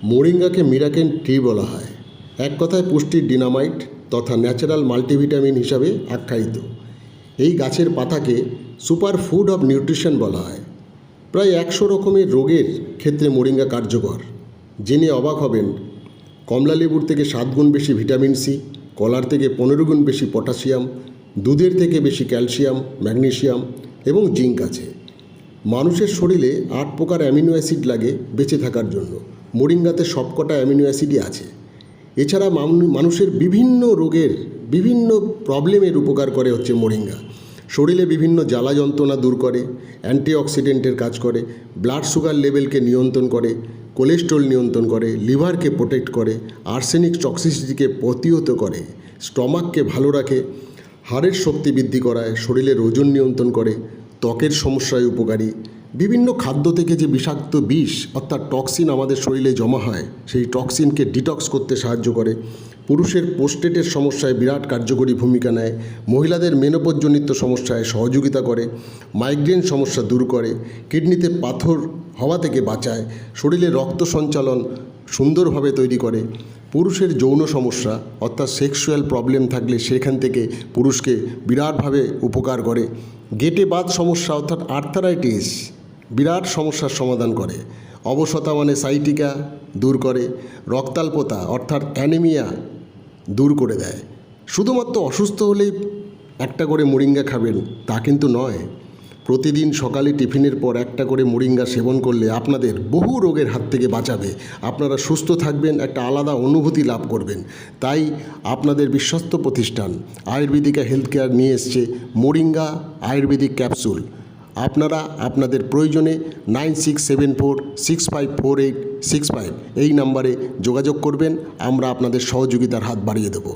মোরিঙ্গাকে miracle tree বলা হয়। এক কথায় পুষ্টির ডিনামাইট তথা ন্যাচারাল মাল্টিভিটামিন হিসাবে আখ্যায়িত। এই গাছের পাতাকে সুপার ফুড অফ নিউট্রিশন বলা হয়। প্রায় 100 রকমের রোগের ক্ষেত্রে মোরিঙ্গা কার্যকর। জেনে অবাক হবেন, কমলা লেবুর থেকে 7 গুণ বেশি ভিটামিন সি, কলার থেকে 15 গুণ বেশি পটাশিয়াম, দুধের থেকে বেশি ক্যালসিয়াম, ম্যাগনেসিয়াম এবং জিঙ্ক আছে। মানুষের শরীরে 8 প্রকার অ্যামিনো অ্যাসিড লাগে বেঁচে থাকার জন্য। মোরিঙ্গাতে সবকটা অ্যামিনো অ্যাসিডই আছে। এছাড়া মানুষের বিভিন্ন রোগের বিভিন্ন প্রবলেমের উপকার করে হচ্ছে মোরিঙ্গা। শরীরে বিভিন্ন জ্বালা যন্ত্রণা দূর করে, অ্যান্টিঅক্সিডেন্টের কাজ করে, ব্লাড সুগার লেভেলকে নিয়ন্ত্রণ করে, কোলেস্ট্রল নিয়ন্ত্রণ করে, লিভারকে প্রোটেক্ট করে, আর্সেনিক টক্সিসিটিকে প্রতিহত করে, স্টমাককে ভালো রাখে, হাড়ের শক্তি বৃদ্ধি করায়, শরীরের ওজন নিয়ন্ত্রণ করে, ত্বকের সমস্যায় উপকারী। বিভিন্ন খাদ্য থেকে যে বিষাক্ত বিষ অর্থাৎ টক্সিন আমাদের শরীরে জমা হয়, সেই টক্সিনকে ডিটক্স করতে সাহায্য করে। পুরুষের প্রোস্টেটের সমস্যায় বিরাট কার্যকরী ভূমিকা নেয়। মহিলাদের মেনোপজজনিত সমস্যায় সহযোগিতা করে, মাইগ্রেন সমস্যা দূর করে, কিডনিতে পাথর হওয়া থেকে বাঁচায়, শরীরে রক্ত সঞ্চালন সুন্দরভাবে তৈরি করে। পুরুষের যৌন সমস্যা অর্থাৎ সেক্সুয়াল প্রবলেম থাকলে সেখান থেকে পুরুষকে বিরাটভাবে উপকার করে। গেটে বাত সমস্যা অর্থাৎ আর্থারাইটিস বিরাট সমস্যার সমাধান করে। অবসতা মানে সাইটিকা দূর করে। রক্তাল্পতা অর্থাৎ অ্যানিমিয়া দূর করে দেয়। শুধুমাত্র অসুস্থ হলেই একটা করে মোরিঙ্গা খাবেন তা কিন্তু নয়। প্রতিদিন সকালে টিফিনের পর একটা করে মোরিঙ্গা সেবন করলে আপনাদের বহু রোগের হাত থেকে বাঁচাবে। আপনারা সুস্থ থাকবেন, একটা আলাদা অনুভূতি লাভ করবেন। তাই আপনাদের বিশ্বস্ত প্রতিষ্ঠান আয়ুর্বেদিকা হেলথ কেয়ার নিয়ে এসছে মোরিঙ্গা আয়ুর্বেদিক ক্যাপসুল। আপনারা আপনাদের প্রয়োজনে 9674654865 এই নাম্বারে যোগাযোগ করবেন। আমরা আপনাদের সহযোগিতার হাত বাড়িয়ে দেব।